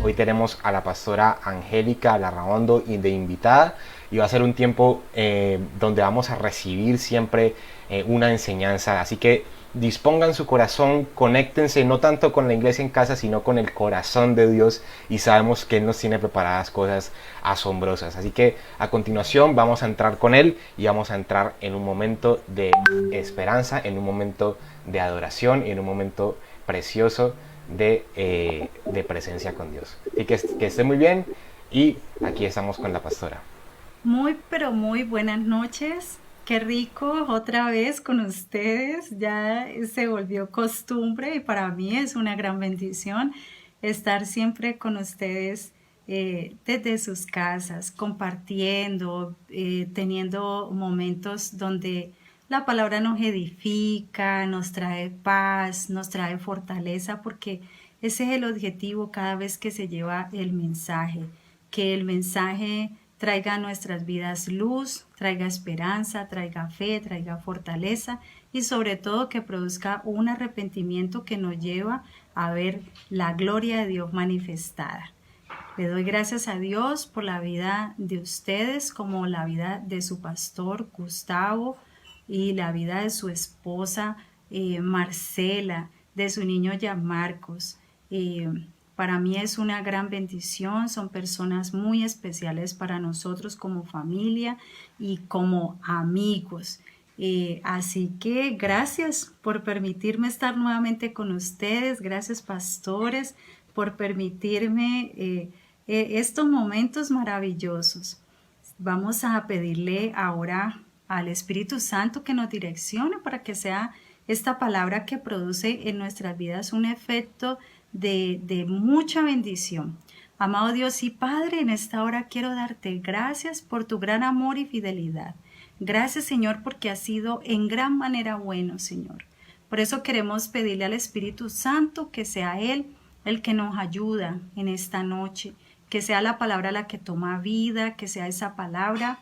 Hoy tenemos a la pastora Angélica Larraondo de invitada y va a ser un tiempo donde vamos a recibir siempre una enseñanza. Así que dispongan su corazón, conéctense no tanto con la iglesia en casa, sino con el corazón de Dios, y sabemos que Él nos tiene preparadas cosas asombrosas. Así que a continuación vamos a entrar con Él y vamos a entrar en un momento de esperanza, en un momento de adoración y en un momento precioso de presencia con Dios. Así que esté muy bien, y aquí estamos con la pastora. Muy, pero muy buenas noches. Qué rico otra vez con ustedes. Ya se volvió costumbre y para mí es una gran bendición estar siempre con ustedes desde sus casas, compartiendo, teniendo momentos donde la palabra nos edifica, nos trae paz, nos trae fortaleza, porque ese es el objetivo cada vez que se lleva el mensaje, que el mensaje traiga a nuestras vidas luz, traiga esperanza, traiga fe, traiga fortaleza y sobre todo que produzca un arrepentimiento que nos lleva a ver la gloria de Dios manifestada. Le doy gracias a Dios por la vida de ustedes, como la vida de su pastor Gustavo y la vida de su esposa Marcela, de su niño Marcos. Para mí es una gran bendición, son personas muy especiales para nosotros como familia y como amigos. Así que gracias por permitirme estar nuevamente con ustedes, gracias pastores por permitirme estos momentos maravillosos. Vamos a pedirle ahora al Espíritu Santo que nos direccione para que sea esta palabra que produce en nuestras vidas un efecto de mucha bendición. Amado Dios y Padre, en esta hora quiero darte gracias por tu gran amor y fidelidad. Gracias, Señor, porque has sido en gran manera bueno, Señor. Por eso queremos pedirle al Espíritu Santo que sea Él el que nos ayuda en esta noche, que sea la palabra la que toma vida, que sea esa palabra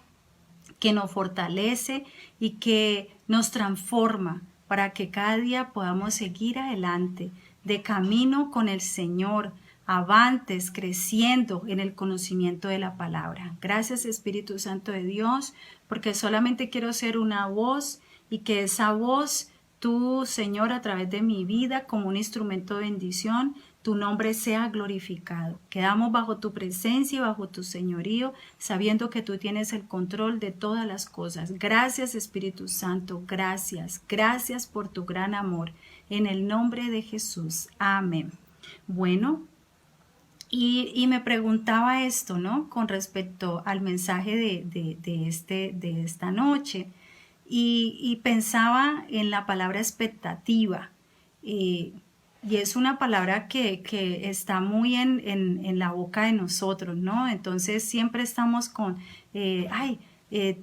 que nos fortalece y que nos transforma para que cada día podamos seguir adelante, de camino con el Señor, avantes, creciendo en el conocimiento de la palabra. Gracias, Espíritu Santo de Dios, porque solamente quiero ser una voz y que esa voz, tú, Señor, a través de mi vida, como un instrumento de bendición, tu nombre sea glorificado. Quedamos bajo tu presencia y bajo tu señorío, sabiendo que tú tienes el control de todas las cosas. Gracias, Espíritu Santo, gracias. Gracias por tu gran amor. En el nombre de Jesús. Amén. Bueno, y me preguntaba esto, ¿no? Con respecto al mensaje de esta noche. Y pensaba en la palabra expectativa. Y es una palabra que está muy en la boca de nosotros, ¿no? Entonces siempre estamos con,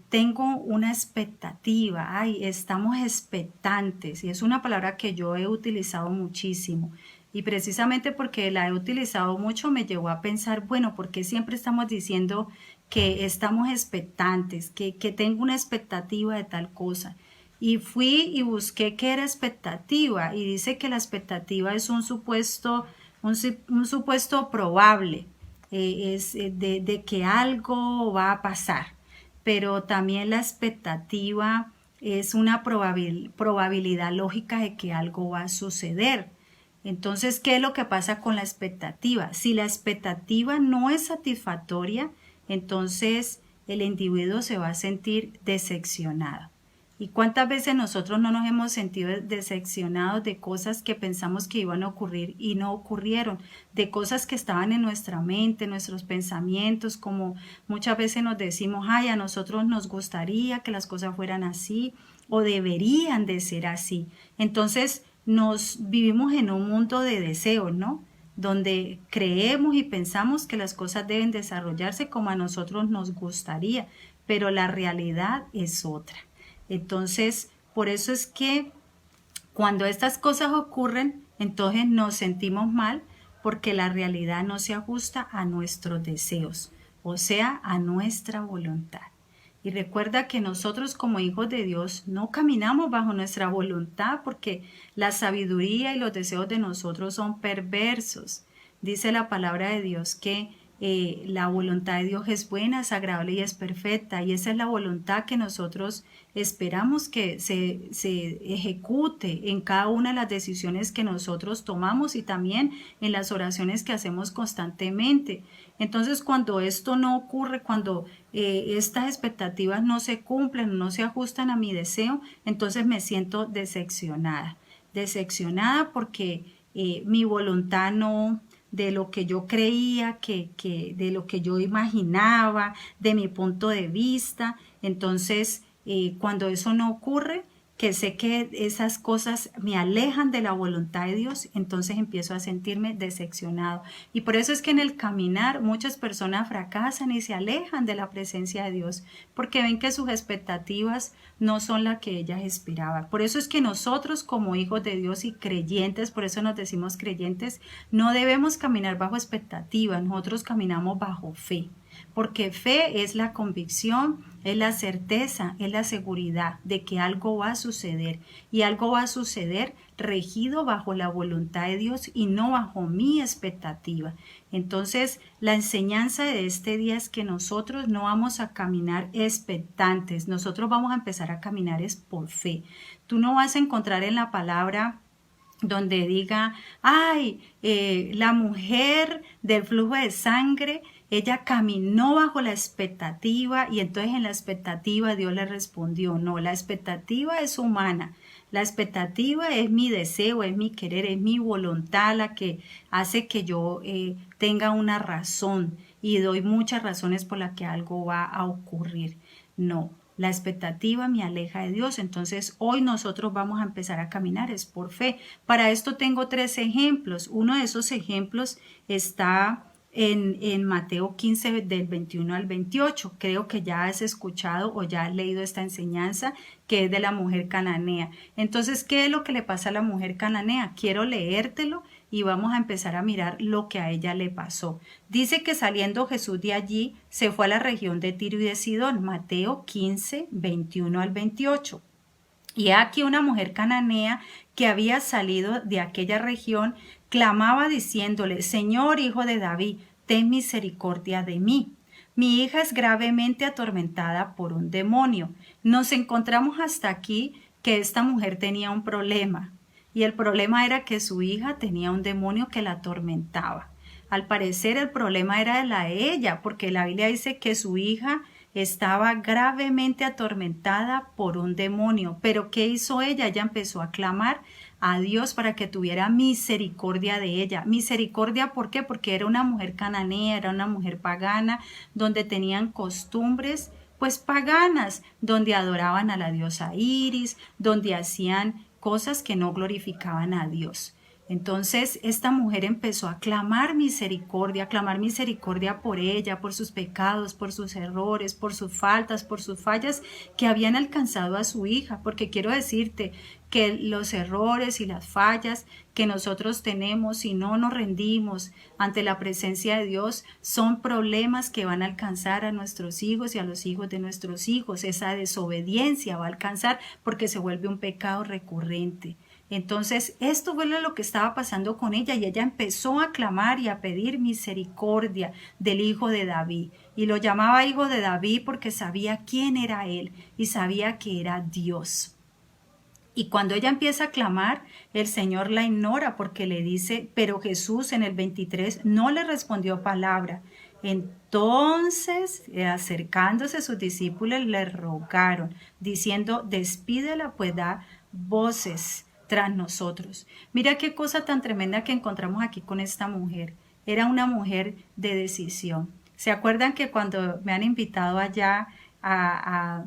tengo una expectativa, estamos expectantes. Y es una palabra que yo he utilizado muchísimo. Y precisamente porque la he utilizado mucho me llevó a pensar, bueno, ¿por qué siempre estamos diciendo que estamos expectantes, que tengo una expectativa de tal cosa? Y fui y busqué qué era expectativa y dice que la expectativa es un supuesto, un supuesto probable, es de que algo va a pasar, pero también la expectativa es una probabilidad lógica de que algo va a suceder. Entonces, ¿qué es lo que pasa con la expectativa? Si la expectativa no es satisfactoria, entonces el individuo se va a sentir decepcionado. ¿Y cuántas veces nosotros no nos hemos sentido decepcionados de cosas que pensamos que iban a ocurrir y no ocurrieron? De cosas que estaban en nuestra mente, nuestros pensamientos, como muchas veces nos decimos, a nosotros nos gustaría que las cosas fueran así o deberían de ser así. Entonces nos vivimos en un mundo de deseos, ¿no? Donde creemos y pensamos que las cosas deben desarrollarse como a nosotros nos gustaría, pero la realidad es otra. Entonces, por eso es que cuando estas cosas ocurren, entonces nos sentimos mal porque la realidad no se ajusta a nuestros deseos, o sea, a nuestra voluntad. Y recuerda que nosotros como hijos de Dios no caminamos bajo nuestra voluntad porque la sabiduría y los deseos de nosotros son perversos. Dice la palabra de Dios que la voluntad de Dios es buena, es agradable y es perfecta. Y esa es la voluntad que nosotros esperamos que se ejecute en cada una de las decisiones que nosotros tomamos y también en las oraciones que hacemos constantemente. Entonces, cuando esto no ocurre, cuando estas expectativas no se cumplen, no se ajustan a mi deseo, entonces me siento decepcionada. Decepcionada porque mi voluntad no, de lo que yo creía, de lo que yo imaginaba, de mi punto de vista. Entonces, cuando eso no ocurre, que sé que esas cosas me alejan de la voluntad de Dios, entonces empiezo a sentirme decepcionado. Y por eso es que en el caminar muchas personas fracasan y se alejan de la presencia de Dios, porque ven que sus expectativas no son las que ellas esperaban. Por eso es que nosotros como hijos de Dios y creyentes, por eso nos decimos creyentes, no debemos caminar bajo expectativas, nosotros caminamos bajo fe. Porque fe es la convicción, es la certeza, es la seguridad de que algo va a suceder y algo va a suceder regido bajo la voluntad de Dios y no bajo mi expectativa. Entonces, la enseñanza de este día es que nosotros no vamos a caminar expectantes, nosotros vamos a empezar a caminar es por fe. Tú no vas a encontrar en la palabra donde diga, ay, la mujer del flujo de sangre, ella caminó bajo la expectativa y entonces en la expectativa Dios le respondió. No, la expectativa es humana. La expectativa es mi deseo, es mi querer, es mi voluntad la que hace que yo tenga una razón y doy muchas razones por las que algo va a ocurrir. No, la expectativa me aleja de Dios, entonces hoy nosotros vamos a empezar a caminar, es por fe. Para esto tengo 3 ejemplos. Uno de esos ejemplos está en Mateo 15 del 21 al 28. Creo que ya has escuchado o ya has leído esta enseñanza que es de la mujer cananea. Entonces, ¿qué es lo que le pasa a la mujer cananea? Quiero leértelo y vamos a empezar a mirar lo que a ella le pasó. Dice que saliendo Jesús de allí, se fue a la región de Tiro y de Sidón, Mateo 15, 21 al 28. Y aquí una mujer cananea que había salido de aquella región, clamaba diciéndole, Señor, hijo de David, ten misericordia de mí. Mi hija es gravemente atormentada por un demonio. Nos encontramos hasta aquí que esta mujer tenía un problema. Y el problema era que su hija tenía un demonio que la atormentaba. Al parecer el problema era de ella, porque la Biblia dice que su hija estaba gravemente atormentada por un demonio. Pero ¿qué hizo ella? Ella empezó a clamar a Dios para que tuviera misericordia de ella. Misericordia, ¿por qué? Porque era una mujer cananea, era una mujer pagana, donde tenían costumbres pues paganas, donde adoraban a la diosa Iris, donde hacían cosas que no glorificaban a Dios. Entonces esta mujer empezó a clamar misericordia por ella, por sus pecados, por sus errores, por sus faltas, por sus fallas que habían alcanzado a su hija, porque quiero decirte que los errores y las fallas que nosotros tenemos si no nos rendimos ante la presencia de Dios son problemas que van a alcanzar a nuestros hijos y a los hijos de nuestros hijos. Esa desobediencia va a alcanzar porque se vuelve un pecado recurrente. Entonces, esto fue lo que estaba pasando con ella y ella empezó a clamar y a pedir misericordia del hijo de David. Y lo llamaba hijo de David porque sabía quién era él y sabía que era Dios. Y cuando ella empieza a clamar, el Señor la ignora porque le dice, pero Jesús en el 23 no le respondió palabra. Entonces, acercándose a sus discípulos, le rogaron, diciendo, despídela, pues da voces tras nosotros. Mira qué cosa tan tremenda que encontramos aquí con esta mujer. Era una mujer de decisión. ¿Se acuerdan que cuando me han invitado allá a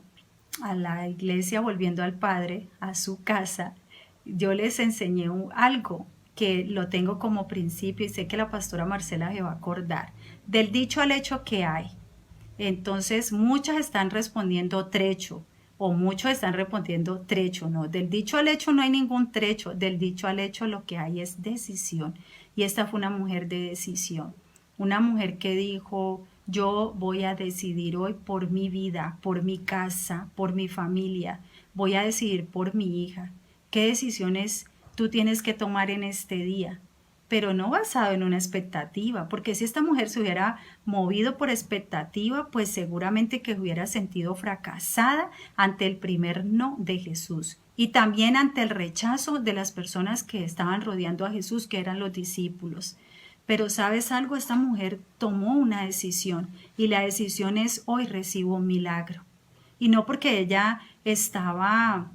la iglesia, volviendo al Padre, a su casa, yo les enseñé algo que lo tengo como principio y sé que la pastora Marcela se va a acordar? Del dicho al hecho que hay. Entonces muchas están respondiendo trecho, o muchos están respondiendo trecho. No, del dicho al hecho no hay ningún trecho, del dicho al hecho lo que hay es decisión. Y esta fue una mujer de decisión, una mujer que dijo, yo voy a decidir hoy por mi vida, por mi casa, por mi familia. Voy a decidir por mi hija. ¿Qué decisiones tú tienes que tomar en este día? Pero no basado en una expectativa, porque si esta mujer se hubiera movido por expectativa, pues seguramente que hubiera sentido fracasada ante el primer no de Jesús y también ante el rechazo de las personas que estaban rodeando a Jesús, que eran los discípulos. Pero ¿sabes algo? Esta mujer tomó una decisión y la decisión es: hoy recibo un milagro. Y no porque ella estaba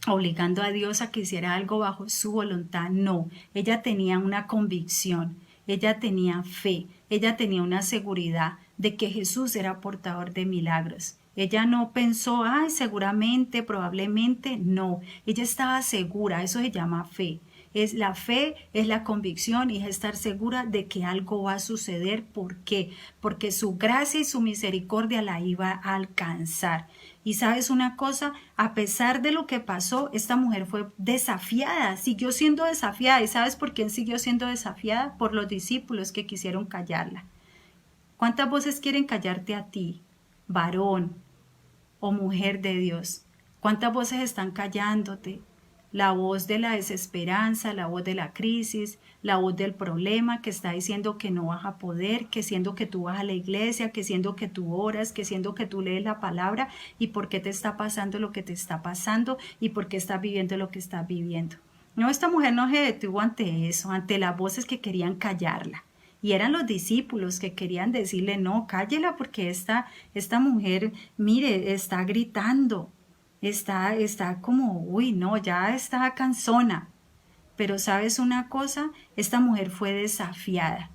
obligando a Dios a que hiciera algo bajo su voluntad, no, ella tenía una convicción, ella tenía fe, ella tenía una seguridad de que Jesús era portador de milagros. Ella no pensó, ay, seguramente, probablemente, no, ella estaba segura, eso se llama fe. Es la fe, es la convicción y es estar segura de que algo va a suceder. ¿Por qué? Porque su gracia y su misericordia la iba a alcanzar. Y sabes una cosa, a pesar de lo que pasó, esta mujer fue desafiada, siguió siendo desafiada. ¿Y sabes por quién siguió siendo desafiada? Por los discípulos que quisieron callarla. ¿Cuántas voces quieren callarte a ti, varón o mujer de Dios? ¿Cuántas voces están callándote? La voz de la desesperanza, la voz de la crisis, la voz del problema que está diciendo que no vas a poder, que siendo que tú vas a la iglesia, que siendo que tú oras, que siendo que tú lees la palabra, y por qué te está pasando lo que te está pasando y por qué estás viviendo lo que estás viviendo. No, esta mujer no se detuvo ante eso, ante las voces que querían callarla. Y eran los discípulos que querían decirle, no, cállela porque esta mujer, mire, está gritando. Está como, uy, no, ya está cansona. Pero ¿sabes una cosa? Esta mujer fue desafiada,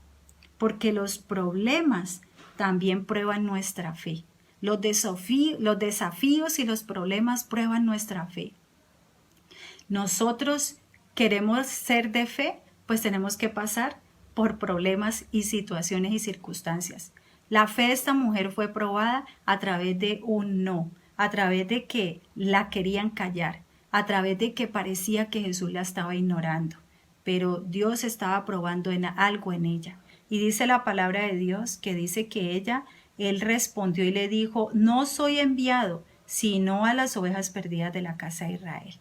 porque los problemas también prueban nuestra fe. Los desafíos y los problemas prueban nuestra fe. Nosotros queremos ser de fe, pues tenemos que pasar por problemas y situaciones y circunstancias. La fe de esta mujer fue probada a través de un no, a través de que la querían callar, a través de que parecía que Jesús la estaba ignorando, pero Dios estaba probando algo en ella. Y dice la palabra de Dios que dice que él respondió y le dijo, no soy enviado, sino a las ovejas perdidas de la casa de Israel.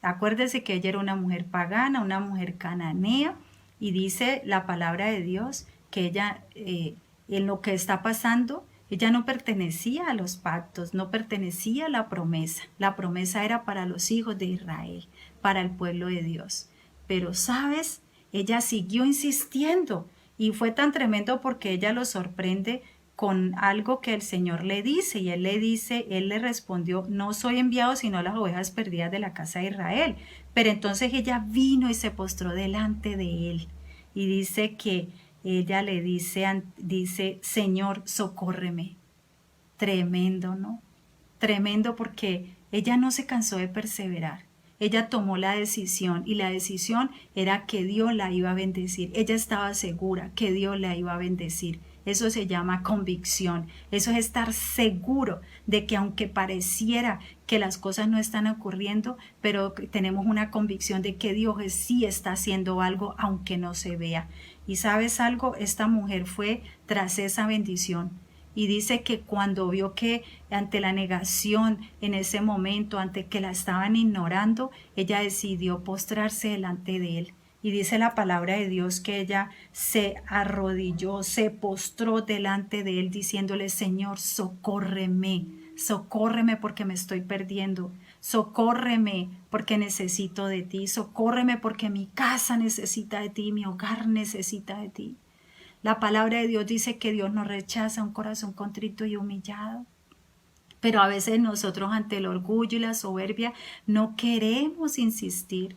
Acuérdese que ella era una mujer pagana, una mujer cananea, y dice la palabra de Dios que ella, en lo que está pasando, ella no pertenecía a los pactos, no pertenecía a la promesa. La promesa era para los hijos de Israel, para el pueblo de Dios. Pero, ¿sabes? Ella siguió insistiendo y fue tan tremendo porque ella lo sorprende con algo que el Señor le dice. Y él le respondió, no soy enviado sino a las ovejas perdidas de la casa de Israel. Pero entonces ella vino y se postró delante de él. Y dice que ella le dice, Señor, socórreme. Tremendo, ¿no? Tremendo porque ella no se cansó de perseverar. Ella tomó la decisión y la decisión era que Dios la iba a bendecir. Ella estaba segura que Dios la iba a bendecir. Eso se llama convicción. Eso es estar seguro de que aunque pareciera que las cosas no están ocurriendo, pero tenemos una convicción de que Dios sí está haciendo algo aunque no se vea. Y ¿sabes algo? Esta mujer fue tras esa bendición. Y dice que cuando vio que ante la negación en ese momento, ante que la estaban ignorando, ella decidió postrarse delante de él. Y dice la palabra de Dios que ella se arrodilló, se postró delante de él diciéndole, Señor, socórreme, socórreme porque me estoy perdiendo, socórreme porque necesito de ti, socórreme porque mi casa necesita de ti, mi hogar necesita de ti. La palabra de Dios dice que Dios no rechaza un corazón contrito y humillado. Pero a veces nosotros ante el orgullo y la soberbia no queremos insistir,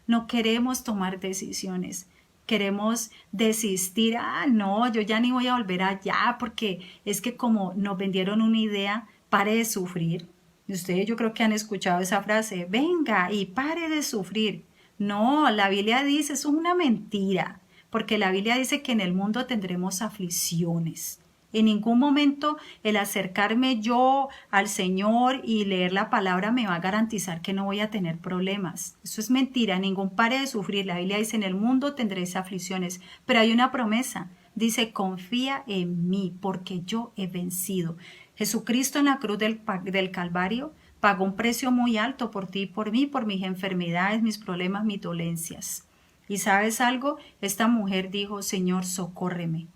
no queremos tomar decisiones. Queremos desistir, no, yo ya ni voy a volver allá porque es que como nos vendieron una idea, pare de sufrir. Y ustedes yo creo que han escuchado esa frase, venga y pare de sufrir. No, la Biblia dice, eso es una mentira. Porque la Biblia dice que en el mundo tendremos aflicciones. En ningún momento el acercarme yo al Señor y leer la palabra me va a garantizar que no voy a tener problemas. Eso es mentira, ningún pare de sufrir. La Biblia dice, en el mundo tendréis aflicciones, pero hay una promesa. Dice, confía en mí porque yo he vencido. Jesucristo en la cruz del Calvario pagó un precio muy alto por ti y por mí, por mis enfermedades, mis problemas, mis dolencias. Y sabes algo, esta mujer dijo, Señor, socórreme.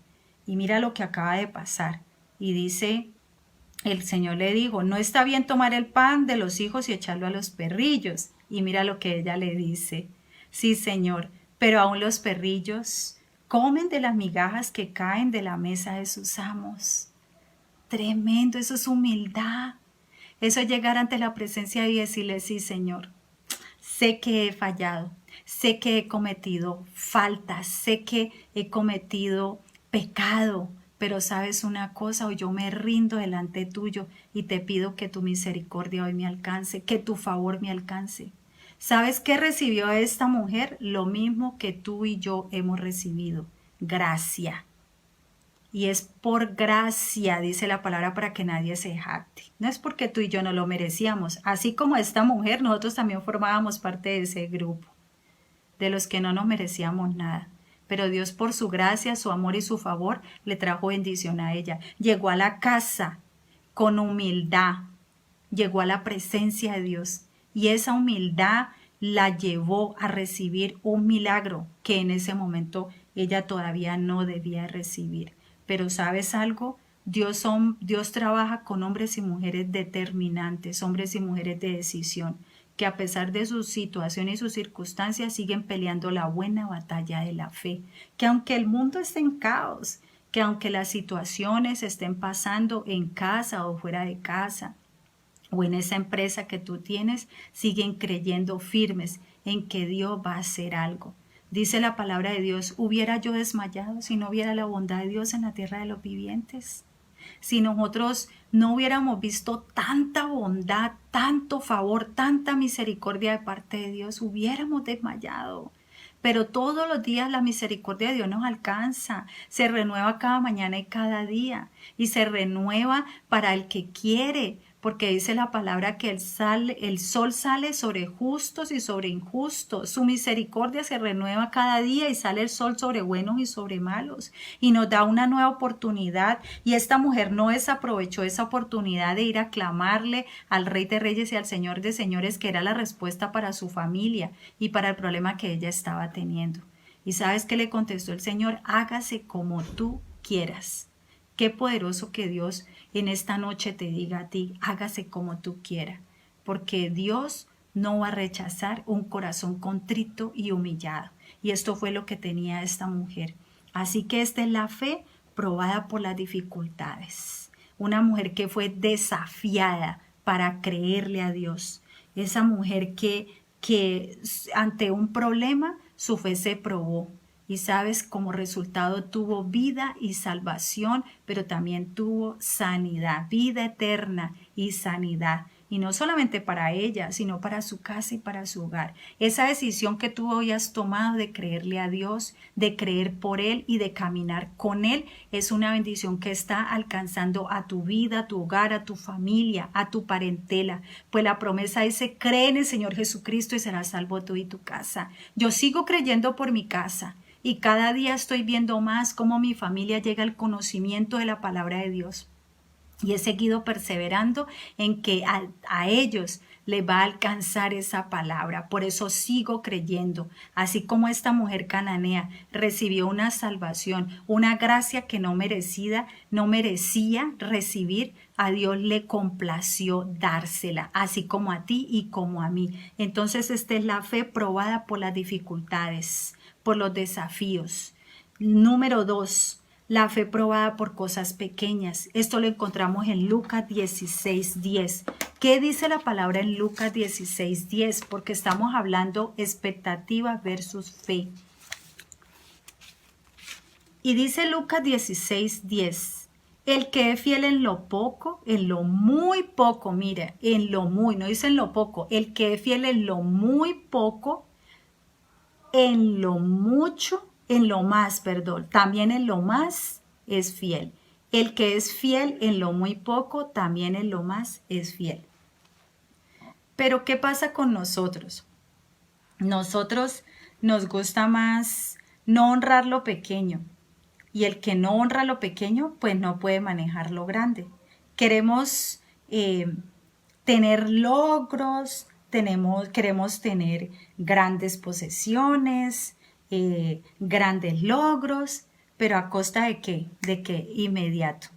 Y mira lo que acaba de pasar. Y dice, el Señor le dijo, no está bien tomar el pan de los hijos y echarlo a los perrillos. Y mira lo que ella le dice. Sí, Señor, pero aún los perrillos comen de las migajas que caen de la mesa de sus amos. Tremendo, eso es humildad. Eso es llegar ante la presencia y decirle, sí, Señor, sé que he fallado, sé que he cometido faltas, sé que he cometido pecado, pero sabes una cosa, hoy yo me rindo delante tuyo y te pido que tu misericordia hoy me alcance, que tu favor me alcance. ¿Sabes qué recibió esta mujer? Lo mismo que tú y yo hemos recibido, gracia. Y es por gracia, dice la palabra, para que nadie se jacte. No es porque tú y yo no lo merecíamos. Así como esta mujer, nosotros también formábamos parte de ese grupo, de los que no nos merecíamos nada. Pero Dios, por su gracia, su amor y su favor, le trajo bendición a ella. Llegó a la casa con humildad, llegó a la presencia de Dios. Y esa humildad la llevó a recibir un milagro que en ese momento ella todavía no debía recibir. Pero ¿sabes algo? Dios trabaja con hombres y mujeres determinantes, hombres y mujeres de decisión, que a pesar de su situación y sus circunstancias siguen peleando la buena batalla de la fe, que aunque el mundo esté en caos, que aunque las situaciones estén pasando en casa o fuera de casa, o en esa empresa que tú tienes, siguen creyendo firmes en que Dios va a hacer algo. Dice la palabra de Dios, hubiera yo desmayado si no hubiera la bondad de Dios en la tierra de los vivientes. Si nosotros no hubiéramos visto tanta bondad, tanto favor, tanta misericordia de parte de Dios, hubiéramos desmayado. Pero todos los días la misericordia de Dios nos alcanza, se renueva cada mañana y cada día, y se renueva para el que quiere, porque dice la palabra que el sol sale sobre justos y sobre injustos. Su misericordia se renueva cada día y sale el sol sobre buenos y sobre malos. Y nos da una nueva oportunidad. Y esta mujer no desaprovechó esa oportunidad de ir a clamarle al Rey de Reyes y al Señor de Señores, que era la respuesta para su familia y para el problema que ella estaba teniendo. ¿Y sabes qué le contestó el Señor? Hágase como tú quieras. Qué poderoso que Dios en esta noche te diga a ti, hágase como tú quieras, porque Dios no va a rechazar un corazón contrito y humillado. Y esto fue lo que tenía esta mujer. Así que esta es la fe probada por las dificultades. Una mujer que fue desafiada para creerle a Dios. Esa mujer que ante un problema su fe se probó. Y sabes, como resultado tuvo vida y salvación, pero también tuvo sanidad, vida eterna y sanidad. Y no solamente para ella, sino para su casa y para su hogar. Esa decisión que tú hoy has tomado de creerle a Dios, de creer por Él y de caminar con Él, es una bendición que está alcanzando a tu vida, a tu hogar, a tu familia, a tu parentela. Pues la promesa dice, cree en el Señor Jesucristo y serás salvo tú y tu casa. Yo sigo creyendo por mi casa. Y cada día estoy viendo más cómo mi familia llega al conocimiento de la palabra de Dios. Y he seguido perseverando en que a ellos les va a alcanzar esa palabra. Por eso sigo creyendo. Así como esta mujer cananea recibió una salvación, una gracia que no merecía recibir, a Dios le complació dársela, así como a ti y como a mí. Entonces esta es la fe probada por las dificultades, por los desafíos. Número 2, la fe probada por cosas pequeñas. Esto lo encontramos en Lucas 16:10. ¿Qué dice la palabra en Lucas 16:10? Porque estamos hablando expectativa versus fe. Y dice Lucas 16:10. El que es fiel en lo poco, en lo muy poco, mira, en lo muy, no dice en lo poco, el que es fiel en lo muy poco, en lo mucho, en lo más, perdón, también en lo más es fiel. El que es fiel en lo muy poco, también en lo más es fiel. Pero ¿qué pasa con nosotros? Nosotros nos gusta más no honrar lo pequeño. Y el que no honra lo pequeño, pues no puede manejar lo grande. Queremos tener logros, queremos tener grandes posesiones, grandes logros, pero ¿a costa de qué? De qué inmediato.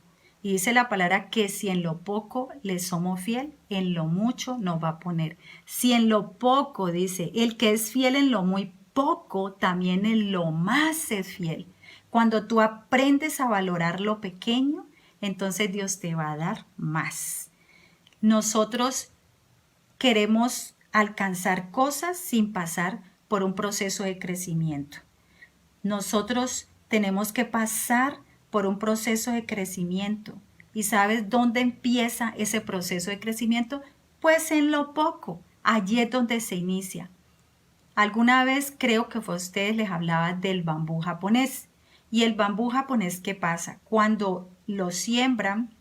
Y dice la palabra que si en lo poco le somos fiel, en lo mucho nos va a poner. Si en lo poco, dice, el que es fiel en lo muy poco, también en lo más es fiel. Cuando tú aprendes a valorar lo pequeño, entonces Dios te va a dar más. Nosotros queremos alcanzar cosas sin pasar por un proceso de crecimiento. Nosotros tenemos que pasar por un proceso de crecimiento. ¿Y sabes dónde empieza ese proceso de crecimiento? Pues en lo poco. Allí es donde se inicia. Alguna vez creo que fue a ustedes les hablaba del bambú japonés. Y el bambú japonés, ¿qué pasa? Cuando lo siembran,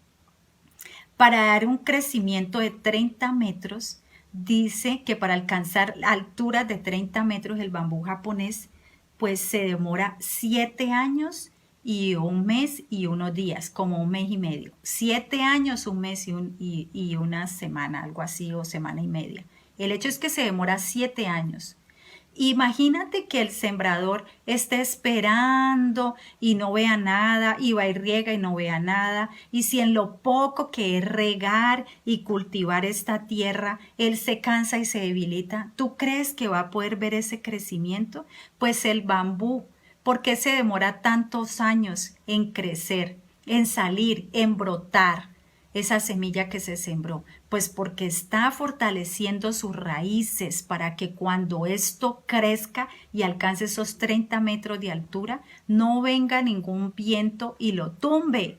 para dar un crecimiento de 30 metros, dice que para alcanzar alturas de 30 metros el bambú japonés, pues se demora 7 años y un mes y unos días, como un mes y medio. 7 años, un mes y una semana, algo así, o semana y media. El hecho es que se demora 7 años. Imagínate que el sembrador esté esperando y no vea nada, y va y riega y no vea nada, y si en lo poco que es regar y cultivar esta tierra, él se cansa y se debilita, ¿tú crees que va a poder ver ese crecimiento? Pues el bambú, ¿por qué se demora tantos años en crecer, en salir, en brotar? Esa semilla que se sembró, pues porque está fortaleciendo sus raíces para que cuando esto crezca y alcance esos 30 metros de altura, no venga ningún viento y lo tumbe.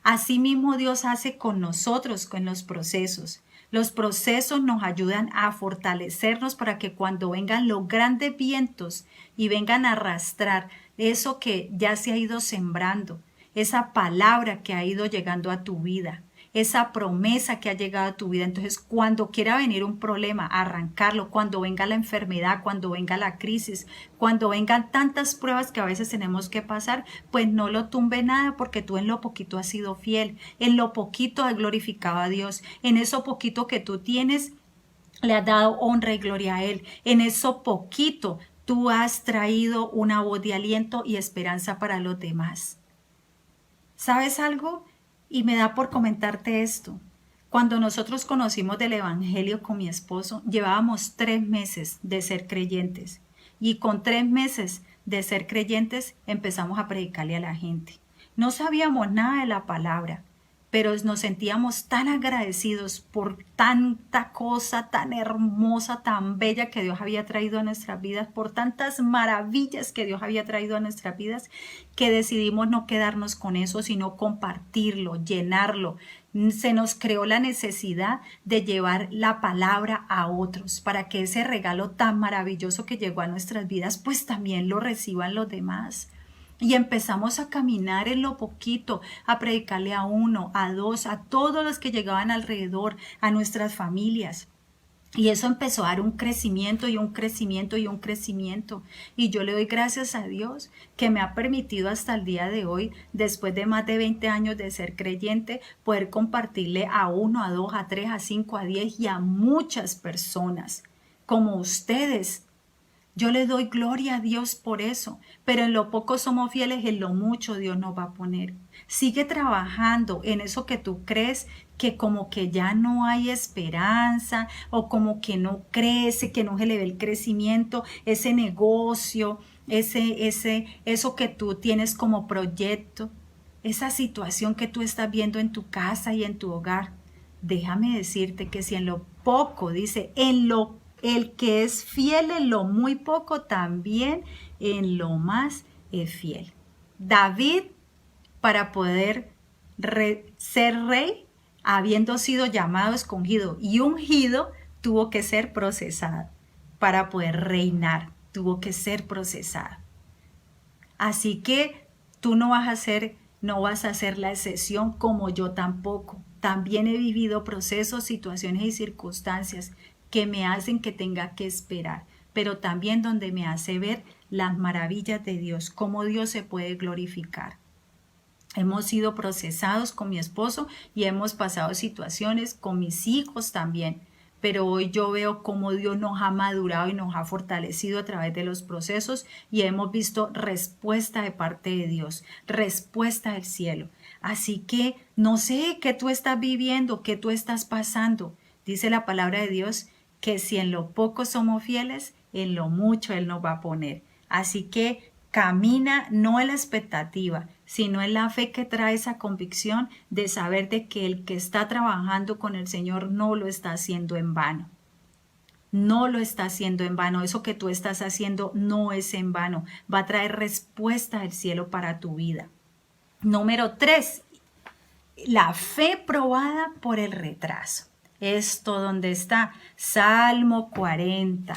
Asimismo Dios hace con nosotros, con los procesos. Los procesos nos ayudan a fortalecernos para que cuando vengan los grandes vientos y vengan a arrastrar eso que ya se ha ido sembrando, esa palabra que ha ido llegando a tu vida, esa promesa que ha llegado a tu vida. Entonces, cuando quiera venir un problema, arrancarlo, cuando venga la enfermedad, cuando venga la crisis, cuando vengan tantas pruebas que a veces tenemos que pasar, pues no lo tumbe nada porque tú en lo poquito has sido fiel, en lo poquito has glorificado a Dios, en eso poquito que tú tienes, le has dado honra y gloria a Él, en eso poquito tú has traído una voz de aliento y esperanza para los demás. ¿Sabes algo? Y me da por comentarte esto. Cuando nosotros conocimos del Evangelio con mi esposo, llevábamos 3 meses de ser creyentes. Y con 3 meses de ser creyentes empezamos a predicarle a la gente. No sabíamos nada de la palabra, pero nos sentíamos tan agradecidos por tanta cosa tan hermosa, tan bella que Dios había traído a nuestras vidas, por tantas maravillas que Dios había traído a nuestras vidas, que decidimos no quedarnos con eso, sino compartirlo, llenarlo. Se nos creó la necesidad de llevar la palabra a otros para que ese regalo tan maravilloso que llegó a nuestras vidas, pues también lo reciban los demás. Y empezamos a caminar en lo poquito, a predicarle a 1, a 2, a todos los que llegaban alrededor, a nuestras familias. Y eso empezó a dar un crecimiento y un crecimiento y un crecimiento. Y yo le doy gracias a Dios que me ha permitido hasta el día de hoy, después de más de 20 años de ser creyente, poder compartirle a 1, a 2, a 3, a 5, a 10 y a muchas personas como ustedes. Yo le doy gloria a Dios por eso, pero en lo poco somos fieles, en lo mucho Dios nos va a poner. Sigue trabajando en eso que tú crees que como que ya no hay esperanza o como que no crece, que no se le ve el crecimiento, ese negocio, eso que tú tienes como proyecto, esa situación que tú estás viendo en tu casa y en tu hogar. Déjame decirte que si en lo poco, dice, el que es fiel en lo muy poco, también en lo más es fiel. David, para poder ser rey, habiendo sido llamado, escogido y ungido, tuvo que ser procesado. Para poder reinar, tuvo que ser procesado. Así que tú no vas a ser la excepción, como yo tampoco. También he vivido procesos, situaciones y circunstancias que me hacen que tenga que esperar. pero también donde me hace ver las maravillas de Dios, cómo Dios se puede glorificar. Hemos sido procesados con mi esposo y hemos pasado situaciones con mis hijos también. Pero hoy yo veo cómo Dios nos ha madurado y nos ha fortalecido a través de los procesos y hemos visto respuesta de parte de Dios, respuesta del cielo. Así que no sé qué tú estás viviendo, qué tú estás pasando. Dice la palabra de Dios que si en lo poco somos fieles, en lo mucho Él nos va a poner. Así que camina no en la expectativa, sino en la fe que trae esa convicción de saber de que el que está trabajando con el Señor no lo está haciendo en vano. No lo está haciendo en vano. Eso que tú estás haciendo no es en vano. Va a traer respuesta del cielo para tu vida. Número 3, la fe probada por el retraso. Esto donde está Salmo 40.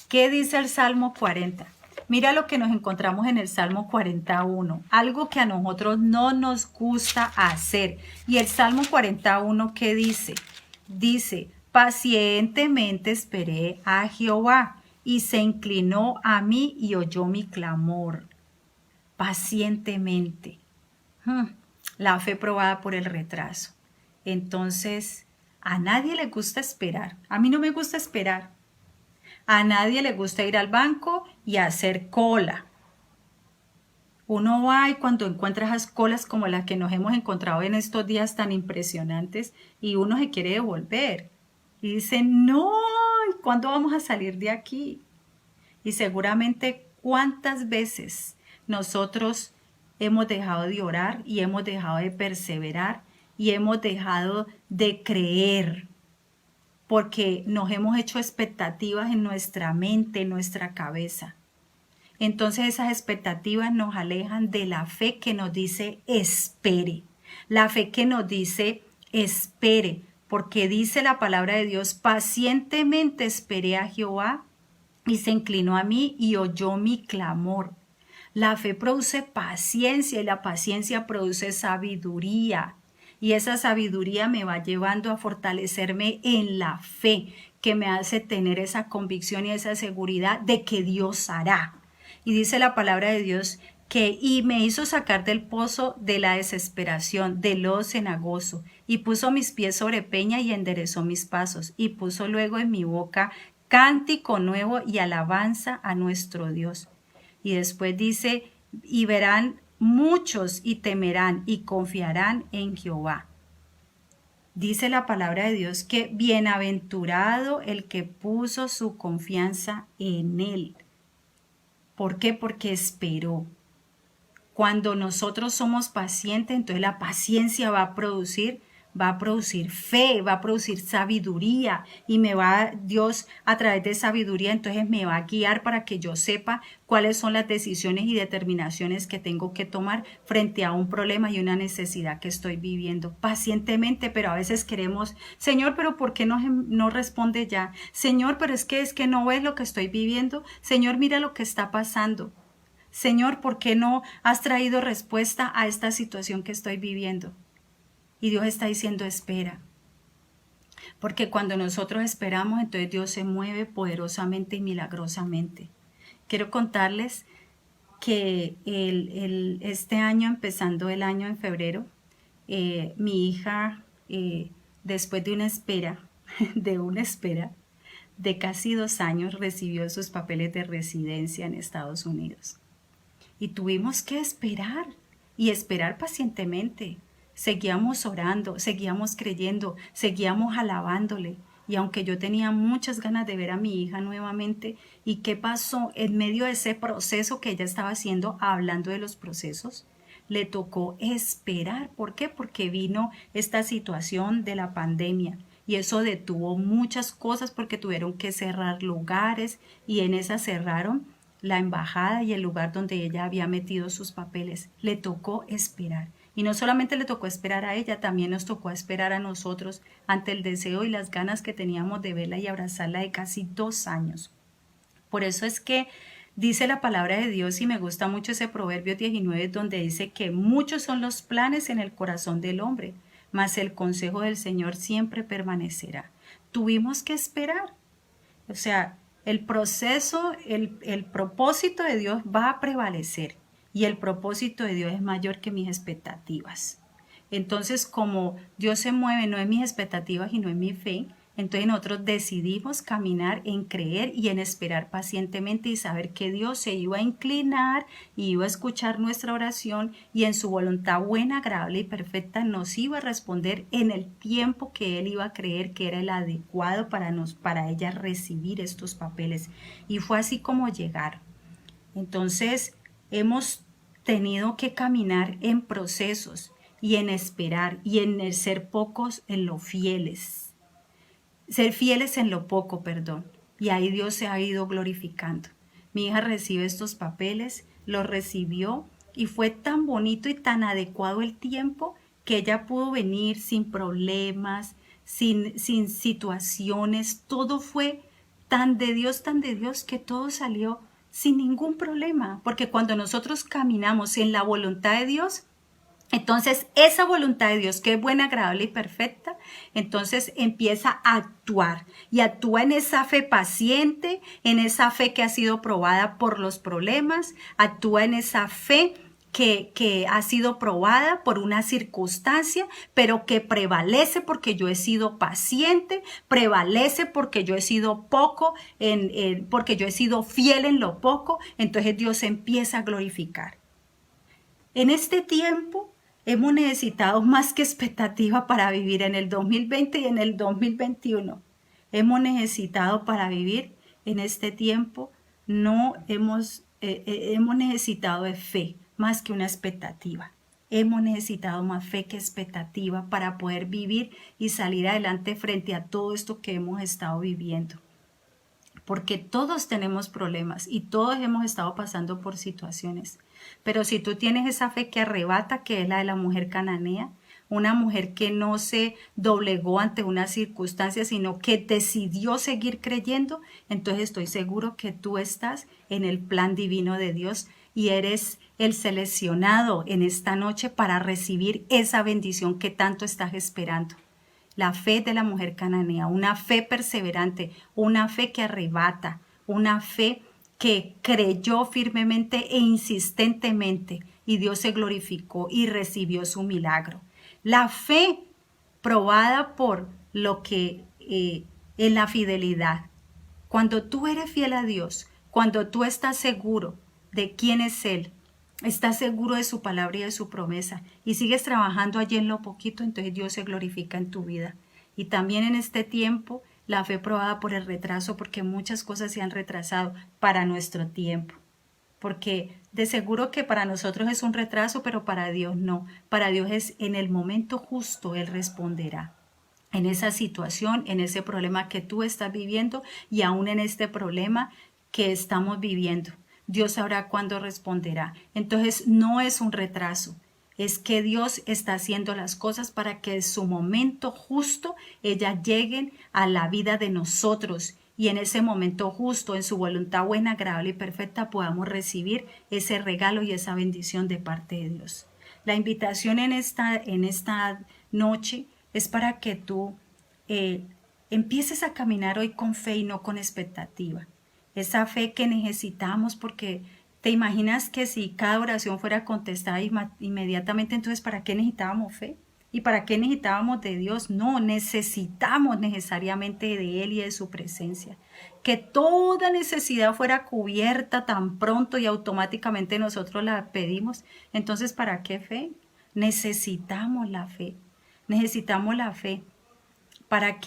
¿Qué dice el Salmo 40? Mira lo que nos encontramos en el Salmo 41, algo que a nosotros no nos gusta hacer. Y el Salmo 41, ¿qué dice? Dice, pacientemente esperé a Jehová y se inclinó a mí y oyó mi clamor. Pacientemente. La fe probada por el retraso. Entonces, a nadie le gusta esperar. A mí no me gusta esperar. A nadie le gusta ir al banco y hacer cola. Uno va y cuando encuentra esas colas como las que nos hemos encontrado en estos días tan impresionantes y uno se quiere devolver. Y dice, no, ¿cuándo vamos a salir de aquí? Y seguramente cuántas veces nosotros hemos dejado de orar y hemos dejado de perseverar y hemos dejado de creer porque nos hemos hecho expectativas en nuestra mente, en nuestra cabeza. Entonces esas expectativas nos alejan de la fe que nos dice espere. La fe que nos dice espere, porque dice la palabra de Dios, pacientemente esperé a Jehová y se inclinó a mí y oyó mi clamor. La fe produce paciencia y la paciencia produce sabiduría. Y esa sabiduría me va llevando a fortalecerme en la fe, que me hace tener esa convicción y esa seguridad de que Dios hará. Y dice la palabra de Dios que y me hizo sacar del pozo de la desesperación, del lodo cenagoso, y puso mis pies sobre peña y enderezó mis pasos, y puso luego en mi boca cántico nuevo y alabanza a nuestro Dios. Y después dice, y verán muchos y temerán y confiarán en Jehová. Dice la palabra de Dios que bienaventurado el que puso su confianza en Él. ¿Por qué? Porque esperó. Cuando nosotros somos pacientes, entonces la paciencia va a producir fe, va a producir sabiduría y Dios a través de sabiduría entonces me va a guiar para que yo sepa cuáles son las decisiones y determinaciones que tengo que tomar frente a un problema y una necesidad que estoy viviendo pacientemente, pero a veces queremos, Señor, pero ¿por qué no responde ya? Señor, pero es que no ves lo que estoy viviendo. Señor, mira lo que está pasando. Señor, ¿por qué no has traído respuesta a esta situación que estoy viviendo? Y Dios está diciendo, espera. Porque cuando nosotros esperamos, entonces Dios se mueve poderosamente y milagrosamente. Quiero contarles que este año, empezando el año en febrero, mi hija, después de una espera de casi 2 años, recibió sus papeles de residencia en Estados Unidos. Y tuvimos que esperar y esperar pacientemente. Seguíamos orando, seguíamos creyendo, seguíamos alabándole. Y aunque yo tenía muchas ganas de ver a mi hija nuevamente, ¿y qué pasó en medio de ese proceso que ella estaba haciendo, hablando de los procesos? Le tocó esperar. ¿Por qué? Porque vino esta situación de la pandemia. Y eso detuvo muchas cosas porque tuvieron que cerrar lugares y en esa cerraron la embajada y el lugar donde ella había metido sus papeles. Le tocó esperar. Y no solamente le tocó esperar a ella, también nos tocó esperar a nosotros ante el deseo y las ganas que teníamos de verla y abrazarla de casi 2 años. Por eso es que dice la palabra de Dios y me gusta mucho ese Proverbio 19 donde dice que muchos son los planes en el corazón del hombre, mas el consejo del Señor siempre permanecerá. Tuvimos que esperar. O sea, El proceso, el propósito de Dios va a prevalecer y el propósito de Dios es mayor que mis expectativas. Entonces, como Dios se mueve no en mis expectativas y no en mi fe, entonces nosotros decidimos caminar en creer y en esperar pacientemente y saber que Dios se iba a inclinar y iba a escuchar nuestra oración y en su voluntad buena, agradable y perfecta nos iba a responder en el tiempo que Él iba a creer que era el adecuado para ella recibir estos papeles. Y fue así como llegaron. Entonces, hemos tenido que caminar en procesos y en esperar y en el ser pocos en lo fieles. Ser fieles en lo poco, perdón. Y ahí Dios se ha ido glorificando. Mi hija recibe estos papeles, los recibió y fue tan bonito y tan adecuado el tiempo que ella pudo venir sin problemas, sin situaciones. Todo fue tan de Dios, que todo salió sin ningún problema. Porque cuando nosotros caminamos en la voluntad de Dios, entonces esa voluntad de Dios que es buena, agradable y perfecta, entonces empieza a actuar y actúa en esa fe paciente, en esa fe que ha sido probada por los problemas, actúa en esa fe que ha sido probada por una circunstancia, pero que prevalece porque yo he sido paciente, prevalece porque yo he sido porque yo he sido fiel en lo poco, entonces Dios empieza a glorificar. En este tiempo hemos necesitado más que expectativa para vivir en el 2020 y en el 2021. Hemos necesitado para vivir en este tiempo, no hemos necesitado de fe más que una expectativa. Hemos necesitado más fe que expectativa para poder vivir y salir adelante frente a todo esto que hemos estado viviendo. Porque todos tenemos problemas y todos hemos estado pasando por situaciones. Pero si tú tienes esa fe que arrebata, que es la de la mujer cananea, una mujer que no se doblegó ante una circunstancia, sino que decidió seguir creyendo, entonces estoy seguro que tú estás en el plan divino de Dios y eres el seleccionado en esta noche para recibir esa bendición que tanto estás esperando. La fe de la mujer cananea, una fe perseverante, una fe que arrebata, una fe que creyó firmemente e insistentemente y Dios se glorificó y recibió su milagro. La fe probada por lo que en la fidelidad. Cuando tú eres fiel a Dios, cuando tú estás seguro de quién es Él, estás seguro de su palabra y de su promesa y sigues trabajando allí en lo poquito, entonces Dios se glorifica en tu vida. Y también en este tiempo, la fe probada por el retraso, porque muchas cosas se han retrasado para nuestro tiempo. Porque de seguro que para nosotros es un retraso, pero para Dios no. Para Dios es en el momento justo, Él responderá. En esa situación, en ese problema que tú estás viviendo y aún en este problema que estamos viviendo. Dios sabrá cuándo responderá. Entonces no es un retraso, es que Dios está haciendo las cosas para que en su momento justo ellas lleguen a la vida de nosotros y en ese momento justo, en su voluntad buena, agradable y perfecta, podamos recibir ese regalo y esa bendición de parte de Dios. La invitación en esta noche es para que tú empieces a caminar hoy con fe y no con expectativa. Esa fe que necesitamos, porque te imaginas que si cada oración fuera contestada inmediatamente, entonces ¿para qué necesitábamos fe? ¿Y para qué necesitábamos de Dios? No, necesitamos necesariamente de Él y de su presencia. Que toda necesidad fuera cubierta tan pronto y automáticamente nosotros la pedimos. Entonces, ¿para qué fe? Necesitamos la fe. Necesitamos la fe para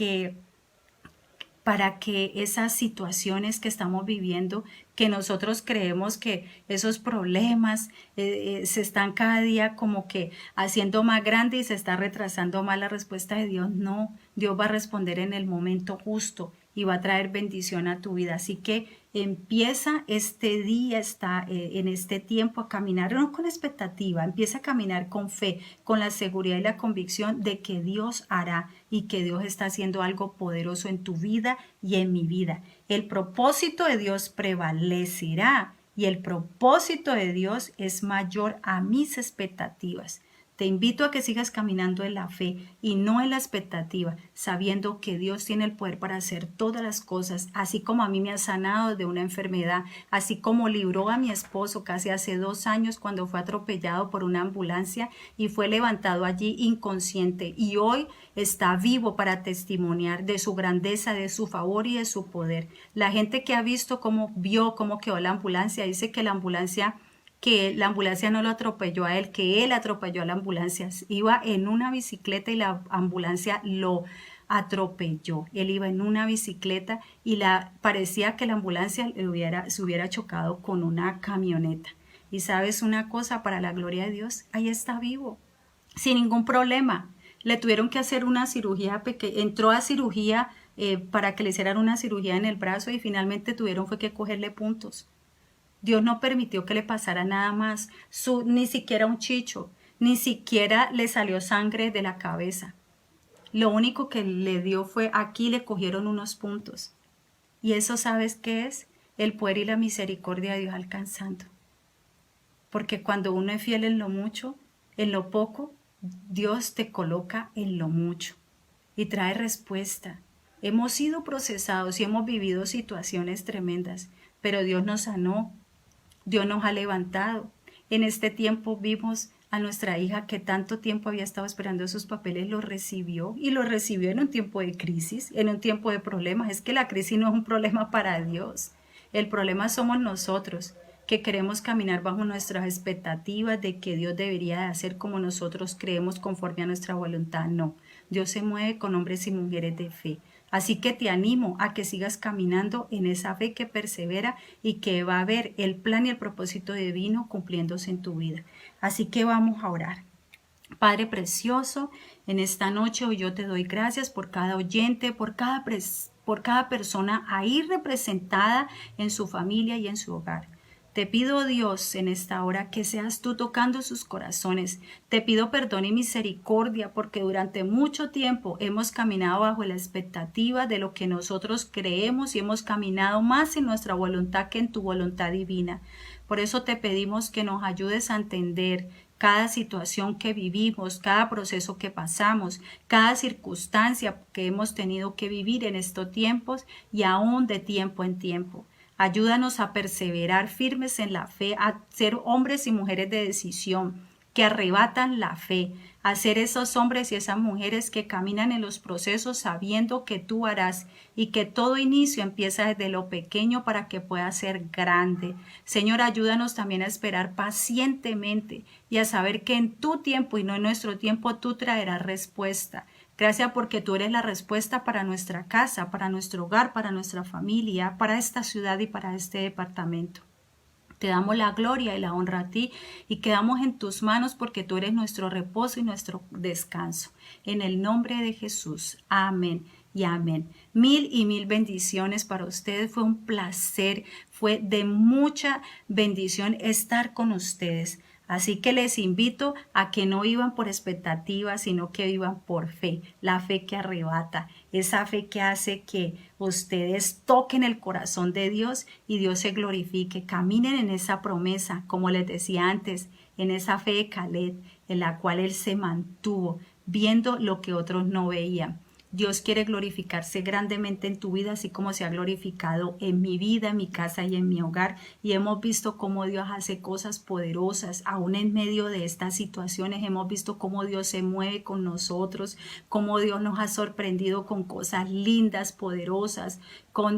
que esas situaciones que estamos viviendo, que nosotros creemos que esos problemas se están cada día como que haciendo más grande y se está retrasando más la respuesta de Dios. No, Dios va a responder en el momento justo y va a traer bendición a tu vida. Así que empieza este día, en este tiempo a caminar, no con expectativa, empieza a caminar con fe, con la seguridad y la convicción de que Dios hará y que Dios está haciendo algo poderoso en tu vida y en mi vida. El propósito de Dios prevalecerá y el propósito de Dios es mayor a mis expectativas. Te invito a que sigas caminando en la fe y no en la expectativa, sabiendo que Dios tiene el poder para hacer todas las cosas, así como a mí me ha sanado de una enfermedad, así como libró a mi esposo casi hace 2 años cuando fue atropellado por una ambulancia y fue levantado allí inconsciente y hoy está vivo para testimoniar de su grandeza, de su favor y de su poder. La gente que ha visto vio cómo quedó la ambulancia, dice que la ambulancia no lo atropelló a él, que él atropelló a la ambulancia. Iba en una bicicleta y la ambulancia lo atropelló. Él iba en una bicicleta y parecía que la ambulancia se hubiera chocado con una camioneta. Y sabes una cosa, para la gloria de Dios, ahí está vivo, sin ningún problema. Le tuvieron que hacer una cirugía pequeña, entró a cirugía para que le hicieran una cirugía en el brazo y finalmente tuvieron fue que cogerle puntos. Dios no permitió que le pasara nada más, ni siquiera un chicho, ni siquiera le salió sangre de la cabeza. Lo único que le dio fue aquí le cogieron unos puntos. Y eso, ¿sabes qué es? El poder y la misericordia de Dios alcanzando. Porque cuando uno es fiel en lo mucho, en lo poco, Dios te coloca en lo mucho y trae respuesta. Hemos sido procesados y hemos vivido situaciones tremendas, pero Dios nos sanó. Dios nos ha levantado. En este tiempo vimos a nuestra hija que tanto tiempo había estado esperando sus papeles, lo recibió y lo recibió en un tiempo de crisis, en un tiempo de problemas. Es que la crisis no es un problema para Dios. El problema somos nosotros, que queremos caminar bajo nuestras expectativas de que Dios debería de hacer como nosotros creemos conforme a nuestra voluntad. No, Dios se mueve con hombres y mujeres de fe. Así que te animo a que sigas caminando en esa fe que persevera y que va a ver el plan y el propósito divino cumpliéndose en tu vida. Así que vamos a orar. Padre precioso, en esta noche hoy yo te doy gracias por cada oyente, por cada persona ahí representada en su familia y en su hogar. Te pido, Dios, en esta hora que seas tú tocando sus corazones. Te pido perdón y misericordia porque durante mucho tiempo hemos caminado bajo la expectativa de lo que nosotros creemos y hemos caminado más en nuestra voluntad que en tu voluntad divina. Por eso te pedimos que nos ayudes a entender cada situación que vivimos, cada proceso que pasamos, cada circunstancia que hemos tenido que vivir en estos tiempos y aún de tiempo en tiempo. Ayúdanos a perseverar firmes en la fe, a ser hombres y mujeres de decisión, que arrebatan la fe, a ser esos hombres y esas mujeres que caminan en los procesos sabiendo que tú harás y que todo inicio empieza desde lo pequeño para que pueda ser grande. Señor, ayúdanos también a esperar pacientemente y a saber que en tu tiempo y no en nuestro tiempo tú traerás respuesta. Gracias porque tú eres la respuesta para nuestra casa, para nuestro hogar, para nuestra familia, para esta ciudad y para este departamento. Te damos la gloria y la honra a ti y quedamos en tus manos porque tú eres nuestro reposo y nuestro descanso. En el nombre de Jesús. Amén y amén. Mil y mil bendiciones para ustedes. Fue un placer, fue de mucha bendición estar con ustedes. Así que les invito a que no vivan por expectativas, sino que vivan por fe, la fe que arrebata, esa fe que hace que ustedes toquen el corazón de Dios y Dios se glorifique, caminen en esa promesa, como les decía antes, en esa fe de Caleb, en la cual él se mantuvo, viendo lo que otros no veían. Dios quiere glorificarse grandemente en tu vida, así como se ha glorificado en mi vida, en mi casa y en mi hogar. Y hemos visto cómo Dios hace cosas poderosas, aún en medio de estas situaciones. Hemos visto cómo Dios se mueve con nosotros, cómo Dios nos ha sorprendido con cosas lindas, poderosas,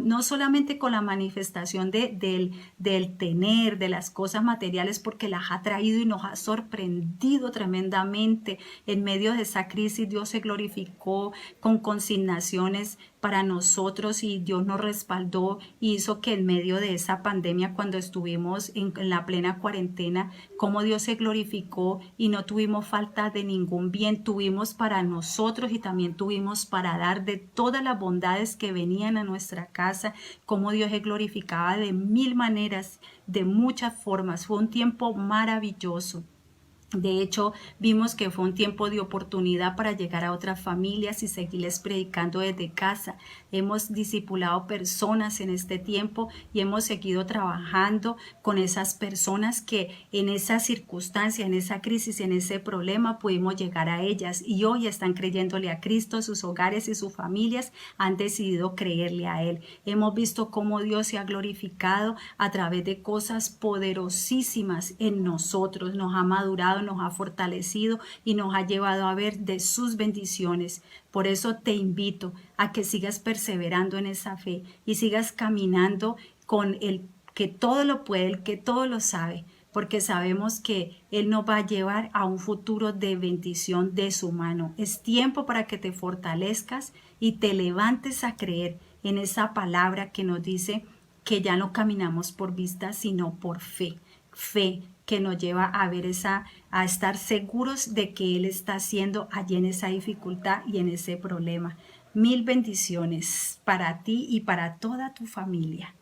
no solamente con la manifestación del tener, de las cosas materiales, porque las ha traído y nos ha sorprendido tremendamente. En medio de esa crisis Dios se glorificó con consignaciones para nosotros y Dios nos respaldó y hizo que en medio de esa pandemia, cuando estuvimos en la plena cuarentena, como Dios se glorificó y no tuvimos falta de ningún bien, tuvimos para nosotros y también tuvimos para dar de todas las bondades que venían a nuestra casa, como Dios se glorificaba de mil maneras, de muchas formas. Fue un tiempo maravilloso. De hecho, vimos que fue un tiempo de oportunidad para llegar a otras familias y seguirles predicando desde casa. Hemos discipulado personas en este tiempo y hemos seguido trabajando con esas personas que en esa circunstancia, en esa crisis, en ese problema pudimos llegar a ellas y hoy están creyéndole a Cristo. Sus hogares y sus familias han decidido creerle a Él. Hemos visto cómo Dios se ha glorificado a través de cosas poderosísimas en nosotros. Nos ha madurado, nos ha fortalecido y nos ha llevado a ver de sus bendiciones. Por eso te invito a que sigas perseverando en esa fe y sigas caminando con el que todo lo puede, el que todo lo sabe, porque sabemos que Él nos va a llevar a un futuro de bendición de su mano. Es tiempo para que te fortalezcas y te levantes a creer en esa palabra que nos dice que ya no caminamos por vista, sino por fe. Fe que nos lleva a ver a estar seguros de que Él está haciendo allí en esa dificultad y en ese problema. Mil bendiciones para ti y para toda tu familia.